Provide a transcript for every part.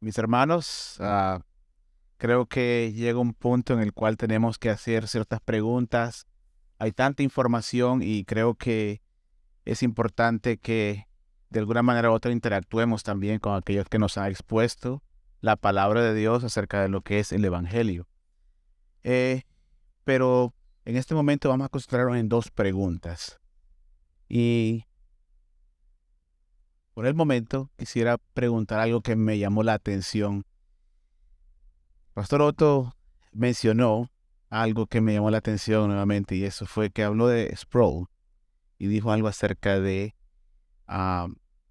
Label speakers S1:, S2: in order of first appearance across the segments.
S1: Mis hermanos, creo que llega un punto en el cual tenemos que hacer ciertas preguntas. Hay tanta información y creo que es importante que de alguna manera u otra interactuemos también con aquellos que nos han expuesto la palabra de Dios acerca de lo que es el Evangelio. Eh, pero en este momento vamos a concentrarnos en dos preguntas. Y por el momento quisiera preguntar algo que me llamó la atención. Pastor Otto mencionó algo que me llamó la atención nuevamente, y eso fue que habló de Sproul y dijo algo acerca ah,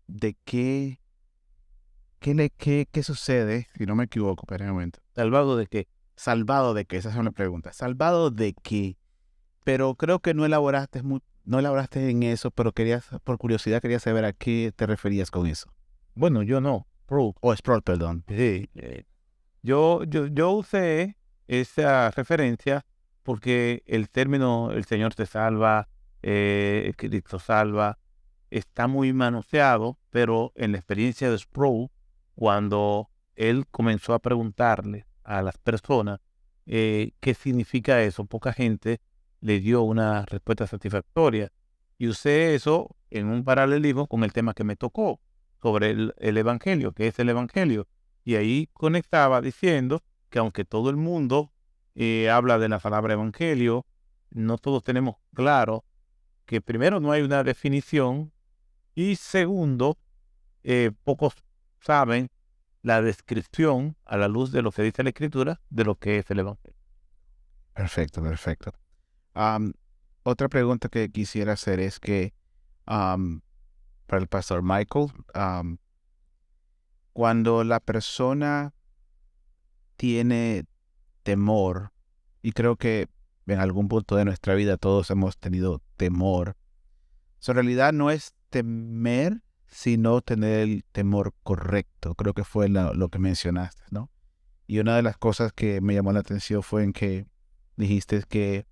S1: de qué sucede, si no me equivoco, espera un momento. ¿Salvado de qué? ¿Salvado de qué? Esa es una pregunta. ¿Salvado de qué? Pero creo que no elaboraste en eso, pero por curiosidad quería saber a qué te referías con eso.
S2: Bueno, yo no.
S1: O Sproul, perdón.
S2: Sí. Yo usé esa referencia porque el término el Señor te salva, Cristo salva, está muy manoseado, pero en la experiencia de Sproul, cuando él comenzó a preguntarle a las personas qué significa eso, poca gente le dio una respuesta satisfactoria. Y usé eso en un paralelismo con el tema que me tocó sobre el Evangelio, que es el Evangelio. Y ahí conectaba diciendo que aunque todo el mundo habla de la palabra Evangelio, no todos tenemos claro que primero no hay una definición y segundo, pocos saben la descripción a la luz de lo que dice la Escritura de lo que es el Evangelio.
S1: Perfecto, perfecto. Am, Otra pregunta que quisiera hacer es que am, para el pastor Michael, cuando la persona tiene temor, y creo que en algún punto de nuestra vida todos hemos tenido temor, en realidad no es temer, sino tener el temor correcto. Creo que fue lo que mencionaste, ¿no? Y una de las cosas que me llamó la atención fue en que dijiste que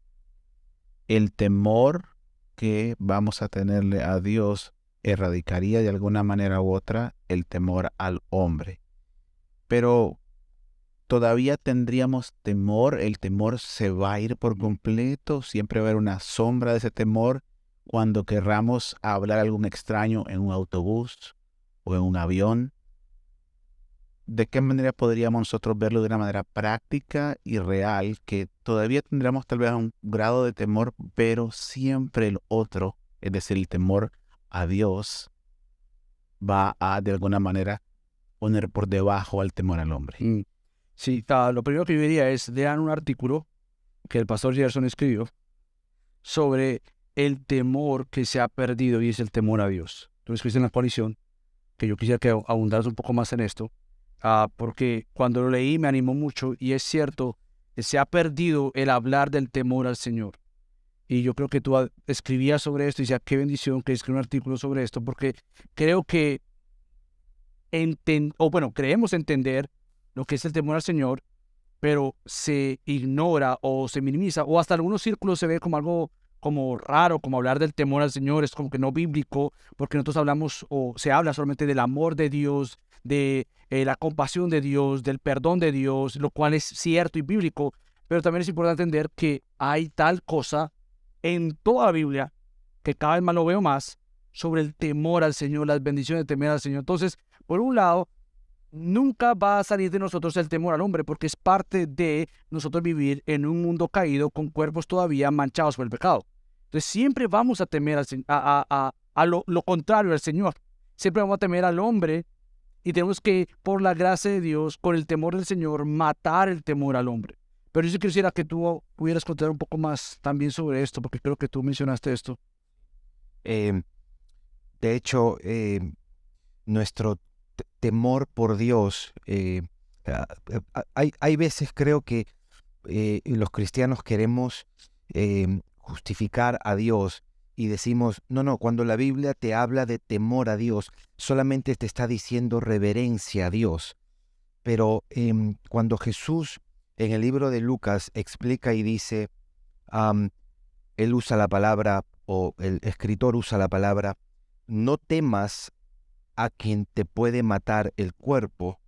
S1: el temor que vamos a tenerle a Dios erradicaría de alguna manera u otra el temor al hombre. Pero todavía tendríamos temor, el temor se va a ir por completo, siempre va a haber una sombra de ese temor cuando querramos hablar a algún extraño en un autobús o en un avión. ¿De qué manera podríamos nosotros verlo de una manera práctica y real, que todavía tendríamos tal vez un grado de temor, pero siempre el otro, es decir, el temor a Dios, va a de alguna manera poner por debajo al temor al hombre?
S3: Sí, lo primero que yo diría es, lean un artículo que el pastor Gerson escribió sobre el temor que se ha perdido y es el temor a Dios. Tú escribiste en la coalición, que yo quisiera que abundaras un poco más en esto, porque cuando lo leí me animó mucho y es cierto que se ha perdido el hablar del temor al Señor. Y yo creo que tú escribías sobre esto y decía, qué bendición que escribí un artículo sobre esto, porque creo que creemos entender lo que es el temor al Señor, pero se ignora o se minimiza, o hasta algunos círculos se ve como algo como raro, como hablar del temor al Señor, es como que no bíblico, porque nosotros hablamos o se habla solamente del amor de Dios, de la compasión de Dios, del perdón de Dios, lo cual es cierto y bíblico, pero también es importante entender que hay tal cosa en toda la Biblia, que cada vez más lo veo más, sobre el temor al Señor, las bendiciones de temer al Señor. Entonces, por un lado, nunca va a salir de nosotros el temor al hombre, porque es parte de nosotros vivir en un mundo caído con cuerpos todavía manchados por el pecado. Entonces siempre vamos a temer a lo contrario al Señor. Siempre vamos a temer al hombre y tenemos que, por la gracia de Dios, con el temor del Señor, matar el temor al hombre. Pero yo sí quisiera que tú pudieras contar un poco más también sobre esto, porque creo que tú mencionaste esto.
S4: Eh, de hecho, nuestro temor por Dios, hay veces creo que los cristianos queremos justificar a Dios y decimos, no, no, cuando la Biblia te habla de temor a Dios, solamente te está diciendo reverencia a Dios. Pero cuando Jesús en el libro de Lucas explica y dice, am, él usa la palabra, o el escritor usa la palabra, no temas a quien te puede matar el cuerpo,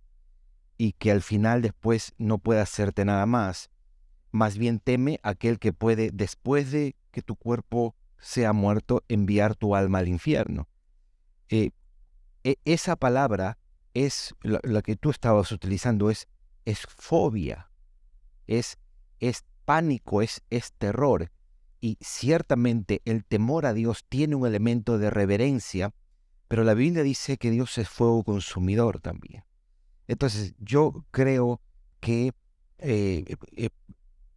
S4: y que al final después no pueda hacerte nada más. Más bien teme aquel que puede, después de que tu cuerpo sea muerto, enviar tu alma al infierno. Esa palabra es la que tú estabas utilizando, es fobia, es pánico, es terror. Y ciertamente el temor a Dios tiene un elemento de reverencia, pero la Biblia dice que Dios es fuego consumidor también. Entonces yo creo que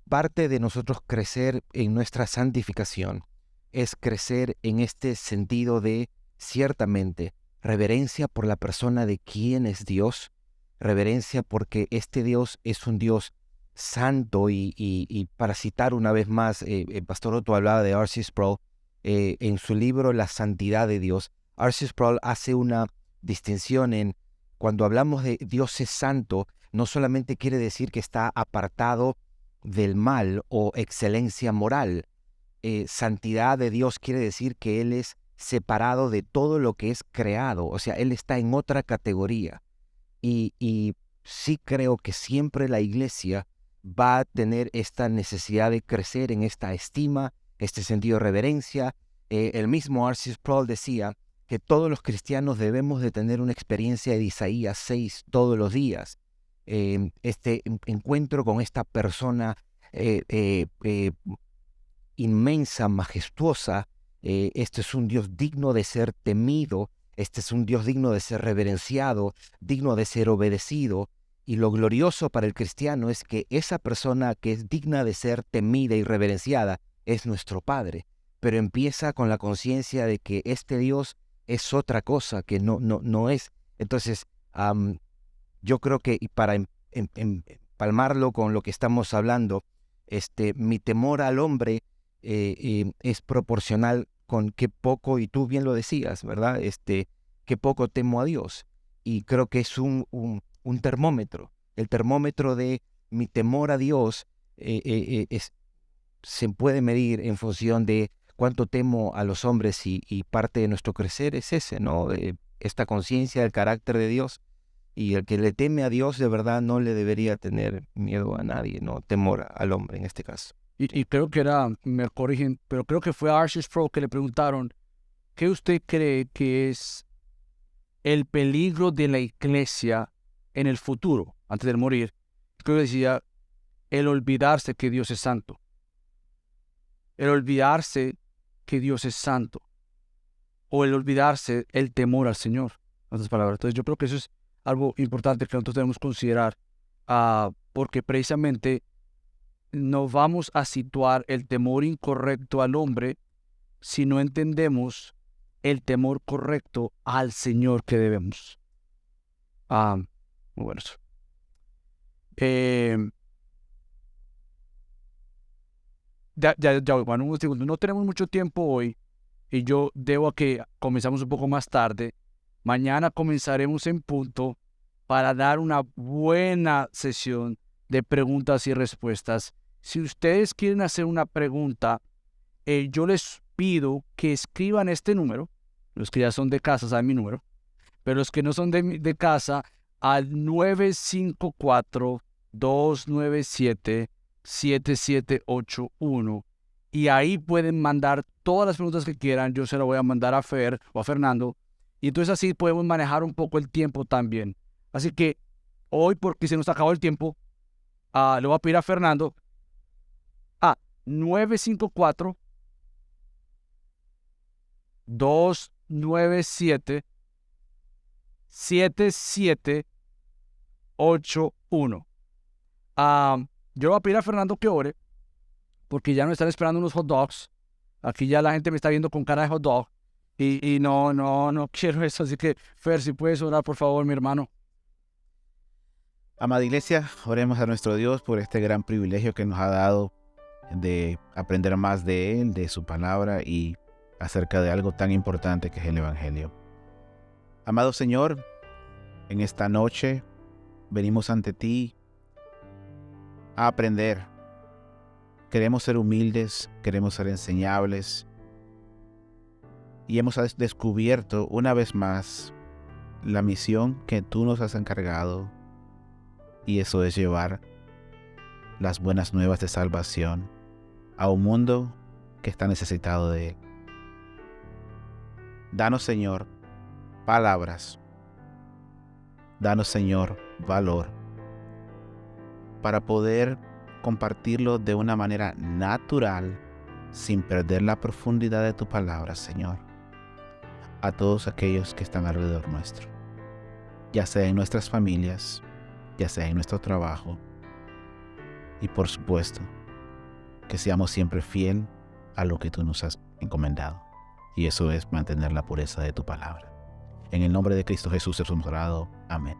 S4: parte de nosotros crecer en nuestra santificación es crecer en este sentido de, ciertamente, reverencia por la persona de quién es Dios, reverencia porque este Dios es un Dios santo y para citar una vez más, el pastor Otto hablaba de R.C. Sproul, en su libro La Santidad de Dios. R.C. Sproul hace una distinción en cuando hablamos de Dios es santo, no solamente quiere decir que está apartado del mal o excelencia moral. Santidad de Dios quiere decir que Él es separado de todo lo que es creado, o sea, Él está en otra categoría. Y sí creo que siempre la iglesia va a tener esta necesidad de crecer en esta estima, este sentido de reverencia. El mismo R.C. Sproul decía que todos los cristianos debemos de tener una experiencia de Isaías 6 todos los días. Este encuentro con esta persona inmensa, majestuosa. Este es un Dios digno de ser temido, este es un Dios digno de ser reverenciado, digno de ser obedecido. Y lo glorioso para el cristiano es que esa persona que es digna de ser temida y reverenciada es nuestro Padre. Pero empieza con la conciencia de que este Dios es otra cosa, que no es. Entonces, yo creo que, y para empalmarlo con lo que estamos hablando, mi temor al hombre es proporcional con qué poco, y tú bien lo decías, ¿verdad? Qué poco temo a Dios. Y creo que es un termómetro. El termómetro de mi temor a Dios se puede medir en función de cuánto temo a los hombres, y parte de nuestro crecer es ese, ¿no? Esta conciencia del carácter de Dios. Y el que le teme a Dios de verdad no le debería tener miedo a nadie, no temor al hombre en este caso.
S3: Y creo que me corrigen, pero creo que fue a R.C. Sproul que le preguntaron, ¿qué usted cree que es el peligro de la iglesia en el futuro, antes de morir? Creo que decía, el olvidarse que Dios es santo. El olvidarse que Dios es santo. O el olvidarse el temor al Señor. En otras palabras. Entonces yo creo que eso es algo importante que nosotros debemos considerar, porque precisamente no vamos a situar el temor incorrecto al hombre si no entendemos el temor correcto al Señor que debemos. Muy bueno eso. Bueno, un segundo. No tenemos mucho tiempo hoy y yo debo a que comenzamos un poco más tarde. Mañana comenzaremos en punto para dar una buena sesión de preguntas y respuestas. Si ustedes quieren hacer una pregunta, yo les pido que escriban este número. Los que ya son de casa saben mi número, pero los que no son de casa, al 954-297-7781. Y ahí pueden mandar todas las preguntas que quieran. Yo se las voy a mandar a Fer o a Fernando. Y entonces así podemos manejar un poco el tiempo también. Así que hoy, porque se nos acabó el tiempo, le voy a pedir a Fernando 954-297-7781. Yo voy a pedir a Fernando que ore, porque ya nos están esperando unos hot dogs. Aquí ya la gente me está viendo con cara de hot dog. Y no quiero eso. Así que, Fer, si puedes orar, por favor, mi hermano.
S1: Amada iglesia, oremos a nuestro Dios por este gran privilegio que nos ha dado de aprender más de Él, de su palabra y acerca de algo tan importante que es el Evangelio. Amado Señor, en esta noche venimos ante ti a aprender. Queremos ser humildes, queremos ser enseñables y hemos descubierto una vez más la misión que tú nos has encargado y eso es llevar las buenas nuevas de salvación a un mundo que está necesitado de él. Danos, Señor, palabras. Danos, Señor, valor para poder compartirlo de una manera natural, sin perder la profundidad de tu palabra, Señor, a todos aquellos que están alrededor nuestro, ya sea en nuestras familias, ya sea en nuestro trabajo, y por supuesto, que seamos siempre fiel a lo que tú nos has encomendado, y eso es mantener la pureza de tu palabra. En el nombre de Cristo Jesús hemos orado. Amén.